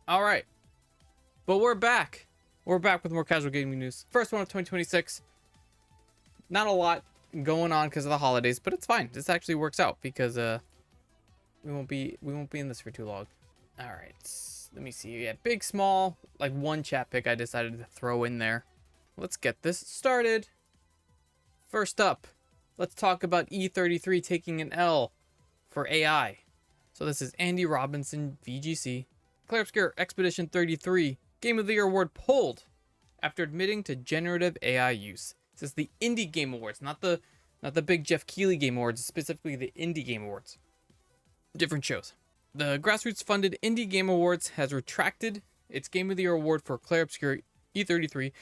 All right, but we're back. We're back with more casual gaming news. First one of 2026. Not a lot going on because of the holidays, but it's fine. This actually works out because we won't be in this for too long. All right, let me see. Yeah, big, small, like one chat pick I decided to throw in there. Let's get this started. First up, let's talk about E33 taking an L for AI. So this is Andy Robinson, VGC. Claire Obscure Expedition 33 Game of the Year award pulled after admitting to generative AI use. This is the Indie Game Awards, not the big Jeff Keighley Game Awards, specifically the Indie Game Awards. Different shows. The grassroots-funded Indie Game Awards has retracted its Game of the Year award for Claire Obscure E33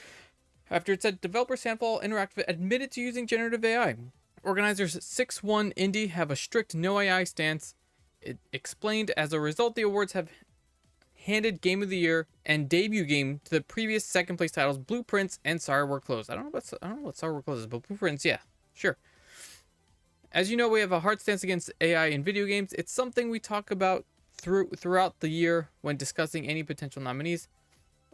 after it said developer Sandfall Interactive admitted to using generative AI. Organizers 6-1 Indie have a strict no AI stance. It explained as a result the awards have handed Game of the Year and debut game to the previous second place titles Blueprints and Sorry We're Closed. I don't know what Sorry We're Closed is, but Blueprints, yeah, sure. As you know, we have a hard stance against AI in video games. It's something we talk about throughout the year when discussing any potential nominees.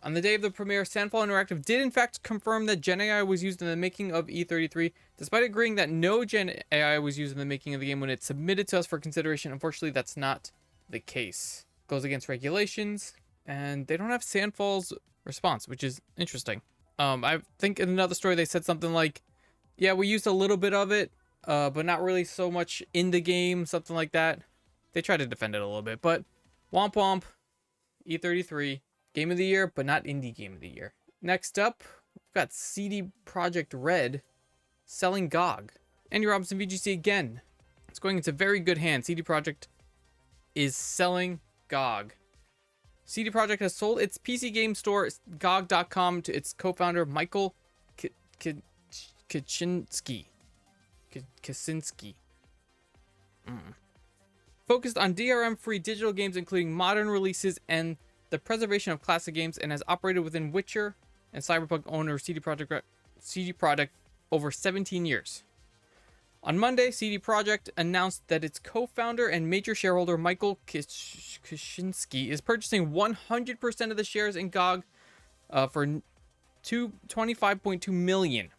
On the day of the premiere, Sandfall Interactive did in fact confirm that Gen AI was used in the making of E33, despite agreeing that no Gen AI was used in the making of the game when it submitted to us for consideration. Unfortunately, that's not the case. Goes against regulations, and they don't have Sandfall's response, which is interesting. I think in another story they said something like, yeah, we used a little bit of it, but not really so much in the game, something like that. They tried to defend it a little bit, but womp womp, E33, Game of the Year, but not Indie Game of the Year. Next up, we've got CD Projekt Red selling GOG. Andy Robinson, VGC again. It's going into very good hands. CD Projekt is selling GOG. CD Projekt has sold its PC game store GOG.com to its co-founder Michael Kaczynski. Focused on DRM-free digital games, including modern releases and the preservation of classic games, and has operated within Witcher and Cyberpunk owner CD Projekt over 17 years. On Monday, CD Projekt announced that its co-founder and major shareholder Michael Kaczynski is purchasing 100% of the shares in GOG for $25.2 million.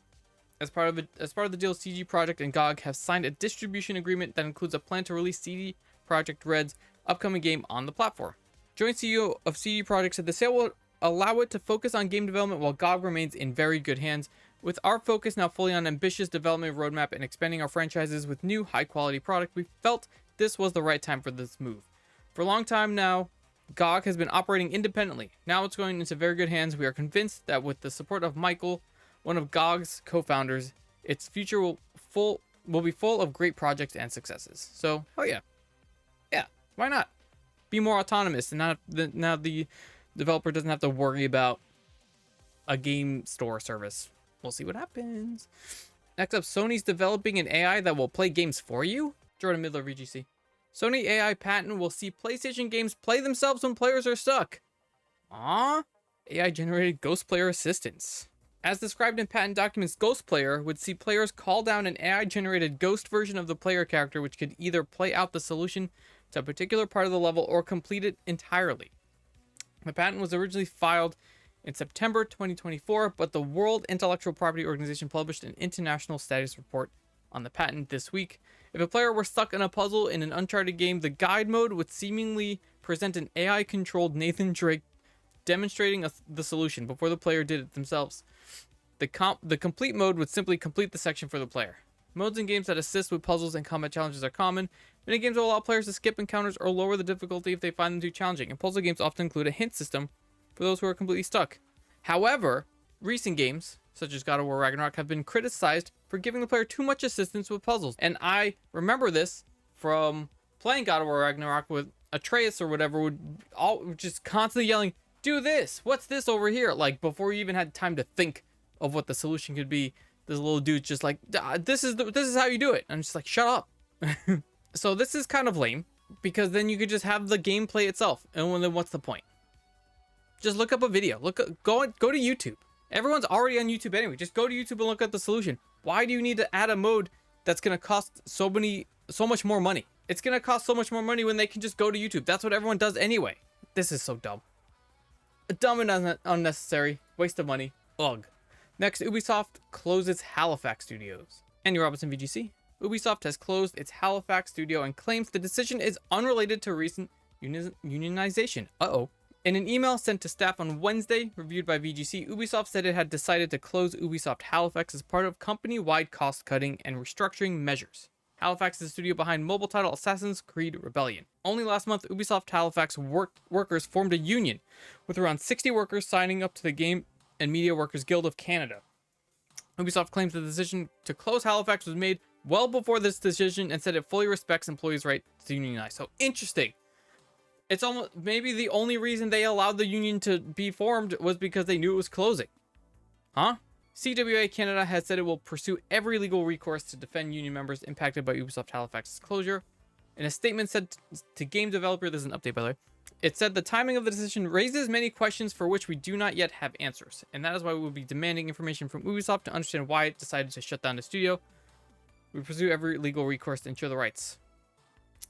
As part of the deal, CD Projekt and GOG have signed a distribution agreement that includes a plan to release CD Projekt Red's upcoming game on the platform. Joint CEO of CD Projekt said the sale will allow it to focus on game development while GOG remains in very good hands, with our focus now fully on ambitious development roadmap and expanding our franchises with new high-quality product. We felt this was the right time for this move. For a long time now, GOG has been operating independently. Now it's going into very good hands. We are convinced that with the support of Michael, one of GOG's co-founders, its future will be full of great projects and successes. So, oh yeah. Yeah, why not? Be more autonomous, and now the developer doesn't have to worry about a game store service. We'll see what happens. Next up, Sony's developing an AI that will play games for you. Jordan Midler, VGC. Sony AI patent will see PlayStation games play themselves when players are stuck. AI-generated Ghost Player assistance. As described in patent documents, Ghost Player would see players call down an AI-generated ghost version of the player character, which could either play out the solution to a particular part of the level or complete it entirely. The patent was originally filed in September 2024, but the World Intellectual Property Organization published an international status report on the patent this week. If a player were stuck in a puzzle in an Uncharted game, the guide mode would seemingly present an AI-controlled Nathan Drake demonstrating the solution before the player did it themselves. The complete mode would simply complete the section for the player. Modes in games that assist with puzzles and combat challenges are common. Many games will allow players to skip encounters or lower the difficulty if they find them too challenging, and puzzle games often include a hint system for those who are completely stuck. However, recent games, such as God of War Ragnarok, have been criticized for giving the player too much assistance with puzzles. And I remember this from playing God of War Ragnarok with Atreus or whatever, would just constantly yelling, "Do this! What's this over here?" Like, before you even had time to think of what the solution could be, this little dude's just like, this is how you do it. I'm just like, shut up. So this is kind of lame, because then you could just have the gameplay itself, and then what's the point? Just look up a video. Go to YouTube. Everyone's already on YouTube anyway. Just go to YouTube and look at the solution. Why do you need to add a mode that's gonna cost so much more money? It's gonna cost so much more money when they can just go to YouTube. That's what everyone does anyway. This is so dumb. Dumb and unnecessary. Waste of money. Ugh. Next, Ubisoft closes Halifax studios. Andy Robinson, VGC. Ubisoft has closed its Halifax studio and claims the decision is unrelated to recent unionization. Uh-oh. In an email sent to staff on Wednesday, reviewed by VGC, Ubisoft said it had decided to close Ubisoft Halifax as part of company-wide cost-cutting and restructuring measures. Halifax is the studio behind mobile title Assassin's Creed Rebellion. Only last month, Ubisoft Halifax workers formed a union, with around 60 workers signing up to the Game and Media Workers Guild of Canada. Ubisoft claims the decision to close Halifax was made well before this decision and said it fully respects employees' right to unionize. So interesting. It's almost maybe the only reason they allowed the union to be formed was because they knew it was closing. Huh? CWA Canada has said it will pursue every legal recourse to defend union members impacted by Ubisoft Halifax's closure. In a statement said to game developer, there's an update by the way, it said the timing of the decision raises many questions for which we do not yet have answers, and that is why we will be demanding information from Ubisoft to understand why it decided to shut down the studio. We pursue every legal recourse to ensure the rights.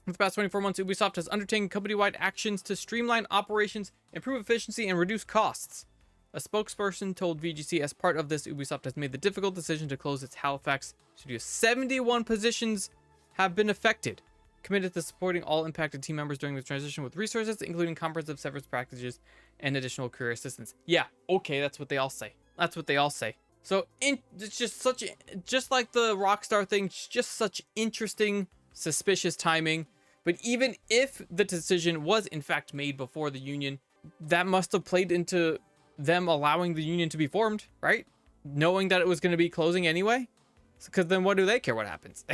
In the past 24 months, Ubisoft has undertaken company-wide actions to streamline operations, improve efficiency, and reduce costs. A spokesperson told VGC as part of this, Ubisoft has made the difficult decision to close its Halifax studio. 71 positions have been affected. Committed to supporting all impacted team members during the transition with resources, including comprehensive severance packages and additional career assistance. Yeah, okay, that's what they all say. That's what they all say. So it's just just like the Rockstar thing, just such interesting, suspicious timing. But even if the decision was in fact made before the union, that must have played into them allowing the union to be formed, right? Knowing that it was going to be closing anyway. Because then what do they care what happens?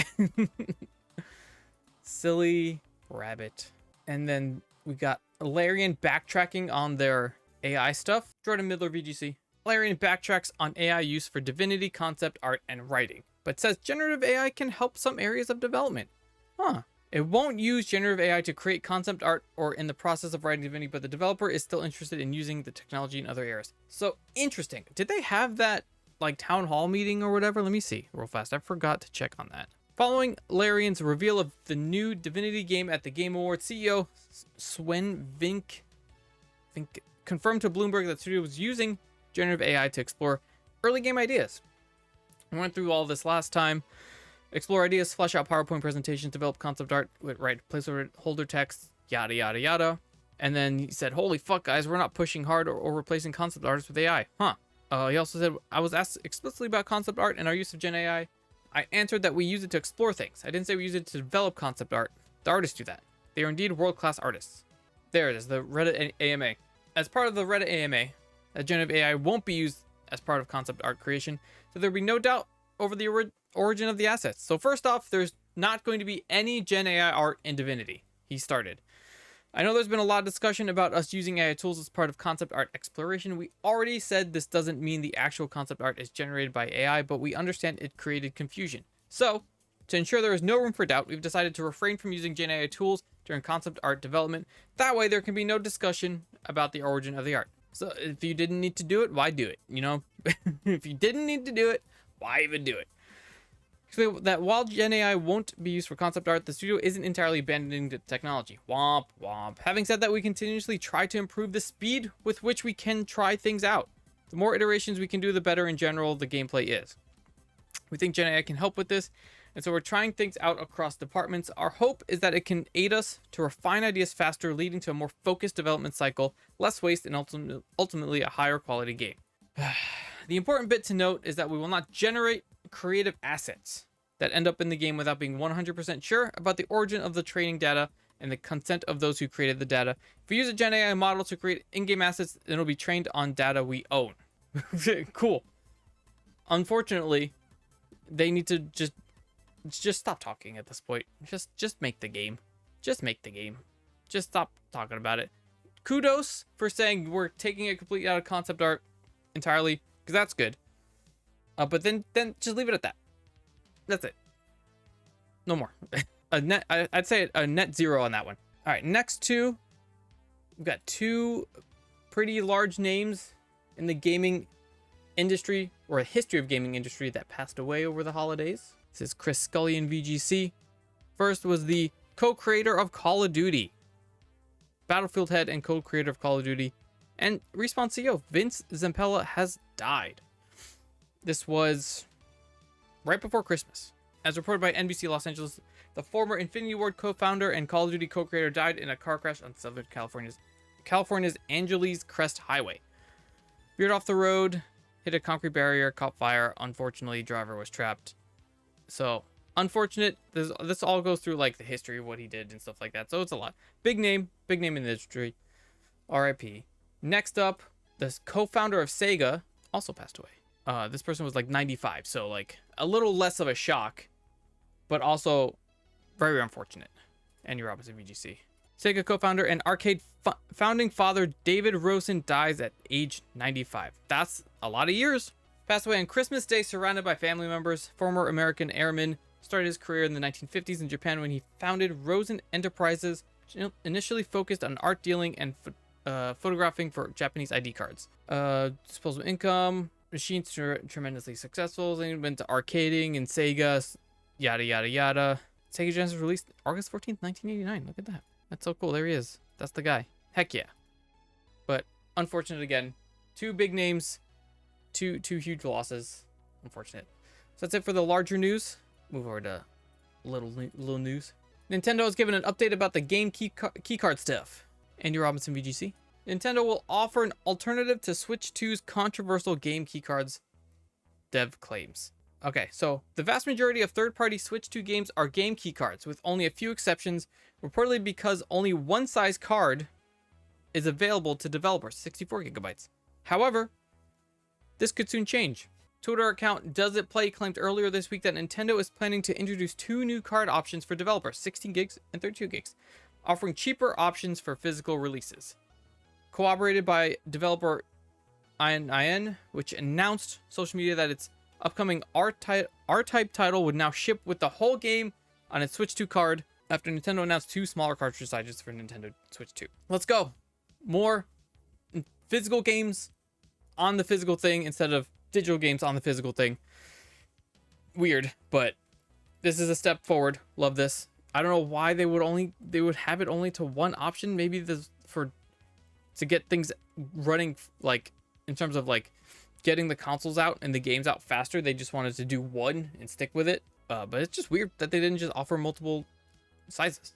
Silly rabbit. And then we got Larian backtracking on their AI stuff. Jordan Midler, VGC. Larian backtracks on AI use for Divinity concept art and writing, but says generative AI can help some areas of development. Huh. It won't use generative AI to create concept art or in the process of writing Divinity, but the developer is still interested in using the technology in other areas. So interesting. Did they have that like town hall meeting or whatever? Let me see real fast. I forgot to check on that. Following Larian's reveal of the new Divinity game at the Game Awards, CEO Sven Vink confirmed to Bloomberg that the studio was using generative AI to explore early game ideas. I went through all this last time. Explore ideas, flesh out PowerPoint presentations, develop concept art, write placeholder text, yada, yada, yada. And then he said, holy fuck, guys, we're not pushing hard or replacing concept artists with AI. Huh. He also said, I was asked explicitly about concept art and our use of Gen AI. I answered that we use it to explore things. I didn't say we use it to develop concept art. The artists do that. They are indeed world-class artists. There it is, the Reddit AMA. As part of the Reddit AMA, generative AI won't be used as part of concept art creation, so there'll be no doubt over the origin of the assets. So first off, there's not going to be any Gen AI art in Divinity. He started. I know there's been a lot of discussion about us using AI tools as part of concept art exploration. We already said this doesn't mean the actual concept art is generated by AI, but we understand it created confusion. So, to ensure there is no room for doubt, we've decided to refrain from using Gen AI tools during concept art development. That way there can be no discussion about the origin of the art. So if you didn't need to do it, why do it? You know, if you didn't need to do it, why even do it? So that while Gen AI won't be used for concept art, the studio isn't entirely abandoning the technology. Womp womp. Having said that, we continuously try to improve the speed with which we can try things out. The more iterations we can do, the better in general the gameplay is. We think Gen AI can help with this, and so we're trying things out across departments. Our hope is that it can aid us to refine ideas faster, leading to a more focused development cycle, less waste, and ultimately a higher quality game. The important bit to note is that we will not generate creative assets that end up in the game without being 100% sure about the origin of the training data and the consent of those who created the data. If we use a Gen AI model to create in-game assets, then it'll be trained on data we own. Cool. Unfortunately, they need to just stop talking at this point. Just make the game. Just make the game. Just stop talking about it. Kudos for saying we're taking it completely out of concept art entirely, because that's good. But then just leave it at that. That's it. No more. I'd say a net zero on that one. All right, next two. We've got two pretty large names in the gaming industry, or a history of gaming industry, that passed away over the holidays. This is Chris Scullion, VGC. First was the co-creator of Call of Duty. Battlefield head and co-creator of Call of Duty, And Respawn CEO Vince Zampella has died. This was right before Christmas. As reported by NBC Los Angeles, the former Infinity Ward co-founder and Call of Duty co-creator died in a car crash on Southern California's Angeles Crest Highway. Veered off the road, hit a concrete barrier, caught fire. Unfortunately, driver was trapped. So, unfortunate. This all goes through like the history of what he did and stuff like that. So it's a lot. Big name in the industry. RIP. Next up, the co-founder of Sega also passed away. This person was like 95, so like a little less of a shock, but also very unfortunate. Andy Robinson, VGC. Sega co-founder and arcade founding father David Rosen dies at age 95. That's a lot of years. Passed away on Christmas Day surrounded by family members. Former American airman, started his career in the 1950s in Japan when he founded Rosen Enterprises, which initially focused on art dealing and photographing for Japanese ID cards. Disposable income, machines tremendously successful. Then went to arcading and Sega, yada yada yada. Sega Genesis released August 14th, 1989. Look at that. That's so cool. There he is. That's the guy. Heck yeah. But unfortunate again. Two big names. Two huge losses. Unfortunate. So that's it for the larger news. Move over to little news. Nintendo has given an update about the game keycard stuff. Andy Robinson, VGC. Nintendo will offer an alternative to Switch 2's controversial game keycards, dev claims. Okay, so the vast majority of third-party Switch 2 games are game keycards, with only a few exceptions, reportedly because only one size card is available to developers, 64 gigabytes. However, this could soon change. Twitter account Does It Play claimed earlier this week that Nintendo is planning to introduce two new card options for developers, 16 gigs and 32 gigs, offering cheaper options for physical releases. Corroborated by developer IN, which announced social media that its upcoming R-Type title would now ship with the whole game on its Switch 2 card after Nintendo announced two smaller cartridge sizes for Nintendo Switch 2. Let's go. More physical games on the physical thing instead of digital games on the physical thing. Weird, but this is a step forward. Love this. I don't know why they would have it only to one option. Maybe this to get things running, like in terms of like getting the consoles out and the games out faster. They just wanted to do one and stick with it. But it's just weird that they didn't just offer multiple sizes.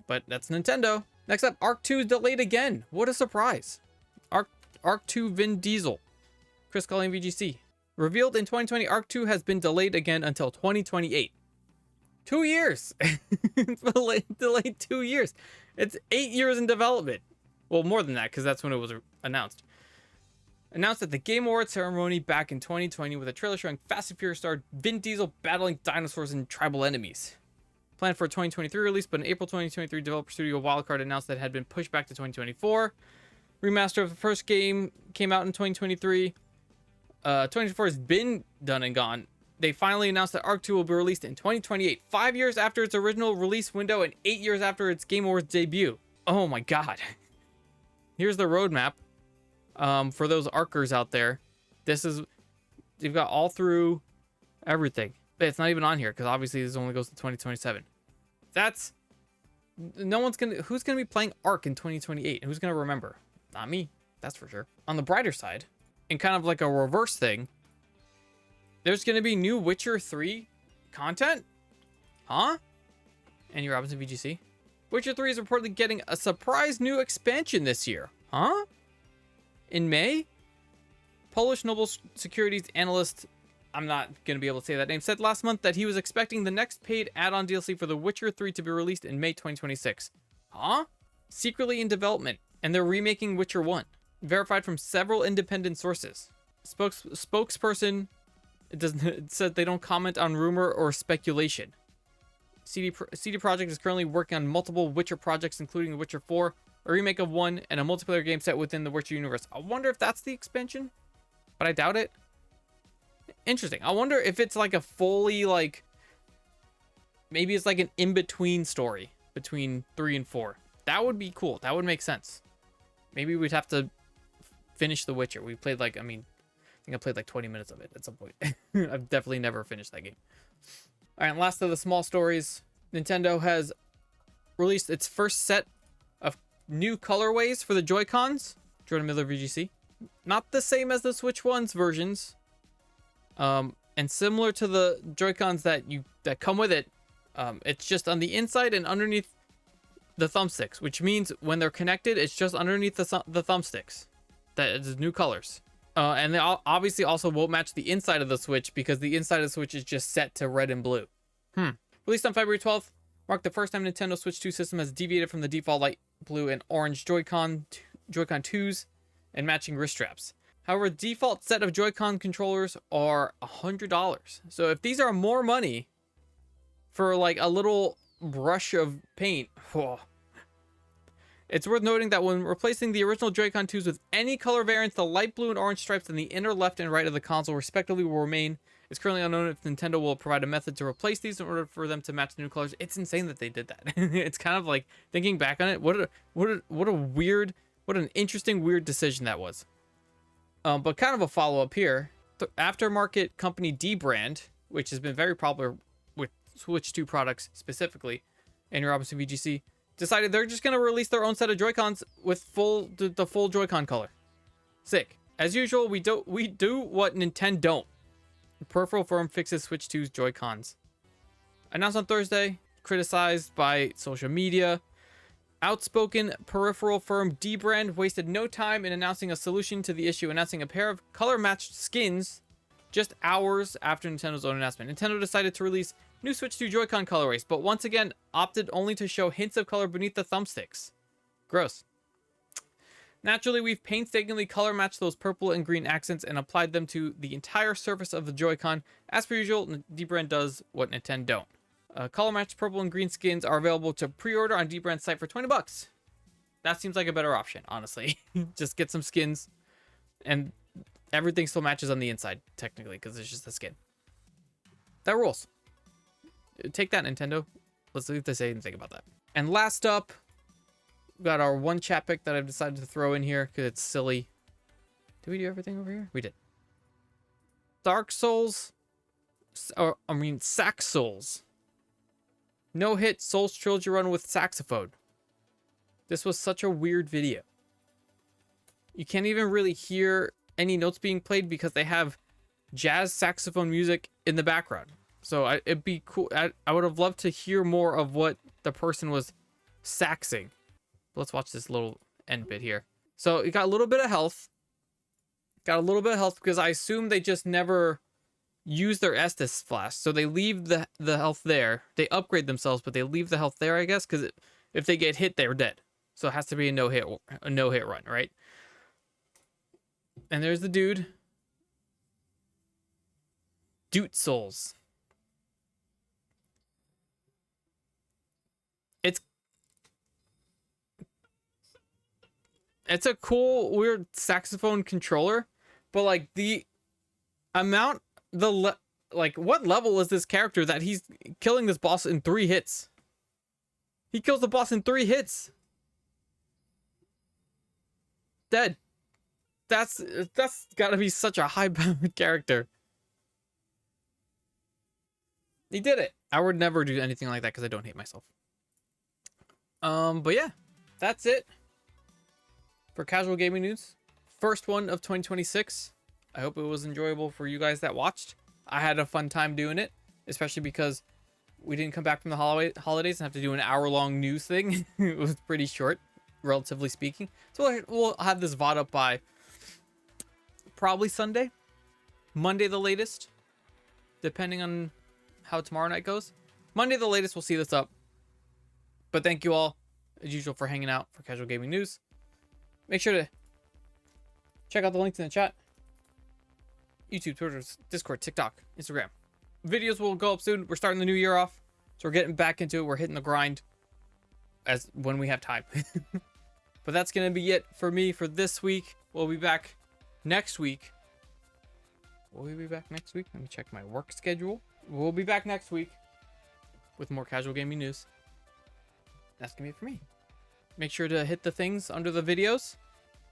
But that's Nintendo. Next up, Arc 2 is delayed again. What a surprise. Arc 2 Vin Diesel. Chris Cullen, VGC. Revealed in 2020, Arc 2 has been delayed again until 2028. 2 years. It's delayed 2 years. It's 8 years in development. Well, more than that, because that's when it was announced. Announced at the Game Awards ceremony back in 2020 with a trailer showing Fast and Furious star Vin Diesel battling dinosaurs and tribal enemies. Planned for a 2023 release, but in April 2023, developer studio Wildcard announced that it had been pushed back to 2024. Remaster of the first game came out in 2023. 2024 has been done and gone. They finally announced that Arc 2 will be released in 2028, 5 years after its original release window and 8 years after its Game Awards debut. Oh my god. Here's the roadmap. For those Arcers out there. You've got all through everything. It's not even on here because obviously this only goes to 2027. Who's gonna be playing Arc in 2028? Who's gonna remember? Not me, that's for sure. On the brighter side, and kind of like a reverse thing, there's gonna be new Witcher 3 content? Huh? Andy Robinson, VGC. Witcher 3 is reportedly getting a surprise new expansion this year. Huh? In May? Polish Noble Securities analyst, I'm not going to be able to say that name, said last month that he was expecting the next paid add-on DLC for The Witcher 3 to be released in May 2026. Huh? Secretly in development, and they're remaking Witcher 1. Verified from several independent sources. Spokesperson said they don't comment on rumor or speculation. CD Projekt is currently working on multiple Witcher projects, including The Witcher 4, a remake of 1, and a multiplayer game set within the Witcher universe. I wonder if that's the expansion, but I doubt it. Interesting. I wonder if it's like a fully, like, maybe it's like an in-between story between 3 and 4. That would be cool. That would make sense. Maybe we'd have to finish The Witcher. We played like, I think I played like 20 minutes of it at some point. I've definitely never finished that game. All right, and last of the small stories. Nintendo has released its first set of new colorways for the Joy-Cons. Jordan Miller VGC. Not the same as the Switch One's versions. And similar to the Joy-Cons that come with it, it's just on the inside and underneath the thumbsticks, which means when they're connected, it's just underneath the thumbsticks. That is new colors. And they obviously also won't match the inside of the Switch because the inside of the Switch is just set to red and blue. Released on February 12th, marked the first time Nintendo Switch 2 system has deviated from the default light blue and orange Joy-Con 2s and matching wrist straps. However, the default set of Joy-Con controllers are $100. So if these are more money for like a little brush of paint, it's worth noting that when replacing the original Joy-Con 2s with any color variants, the light blue and orange stripes in the inner left and right of the console respectively will remain. It's currently unknown if Nintendo will provide a method to replace these in order for them to match the new colors. It's insane that they did that. It's kind of like, thinking back on it, what an interesting, weird decision that was. But kind of a follow-up here. The aftermarket company D-Brand, which has been very popular with Switch 2 products specifically, and your Robinson VGC, decided they're just going to release their own set of Joy-Cons with the full Joy-Con color. Sick. As usual, we do what Nintendo don't. The peripheral firm fixes Switch 2's Joy-Cons. Announced on Thursday, criticized by social media. Outspoken peripheral firm D-Brand wasted no time in announcing a solution to the issue, announcing a pair of color-matched skins just hours after Nintendo's own announcement. Nintendo decided to release new Switch 2 Joy-Con colorways, but once again opted only to show hints of color beneath the thumbsticks. Gross. Naturally, we've painstakingly color-matched those purple and green accents and applied them to the entire surface of the Joy-Con. As per usual, D-Brand does what Nintendo don't. Color-matched purple and green skins are available to pre-order on D-Brand's site for $20. That seems like a better option, honestly. Just get some skins, and everything still matches on the inside, technically, because it's just a skin. That rules. Take that, Nintendo. Let's see if they say anything about that. And last up, we got our one chat pick that I've decided to throw in here because it's silly. Did we do everything over here? We did. Dark Souls, Sax Souls. No-hit Souls Trilogy run with saxophone. This was such a weird video. You can't even really hear any notes being played because they have jazz saxophone music in the background. So it'd be cool. I would have loved to hear more of what the person was saxing. Let's watch this little end bit here. So it got a little bit of health. Because I assume they just never use their Estus flask, so they leave the health there. They upgrade themselves, but they leave the health there, I guess, because if they get hit, they're dead. So it has to be a no hit run, right? And there's the dude. Doot Souls. It's a cool, weird saxophone controller, but like the amount, what level is this character that he's killing this boss in 3 hits? He kills the boss in 3 hits. Dead. That's gotta be such a high-powered character. He did it. I would never do anything like that because I don't hate myself. But yeah, that's it for casual gaming news. First one of 2026. I hope it was enjoyable for you guys that watched. I had a fun time doing it, especially because we didn't come back from the holidays and have to do an hour-long news thing. It was pretty short, relatively speaking. So we'll have this VOD up by probably Sunday, Monday the latest, depending on how tomorrow night goes. Monday the latest, we'll see this up. But thank you all, as usual, for hanging out for Casual Gaming News. Make sure to check out the links in the chat. YouTube, Twitter, Discord, TikTok, Instagram. Videos will go up soon. We're starting the new year off, so we're getting back into it. We're hitting the grind as when we have time. But that's going to be it for me for this week. We'll be back next week. Will we be back next week? Let me check my work schedule. We'll be back next week with more casual gaming news. That's going to be it for me. Make sure to hit the things under the videos,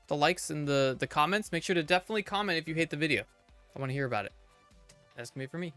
the likes and the comments. Make sure to definitely comment if you hate the video. I want to hear about it. That's going to be it for me.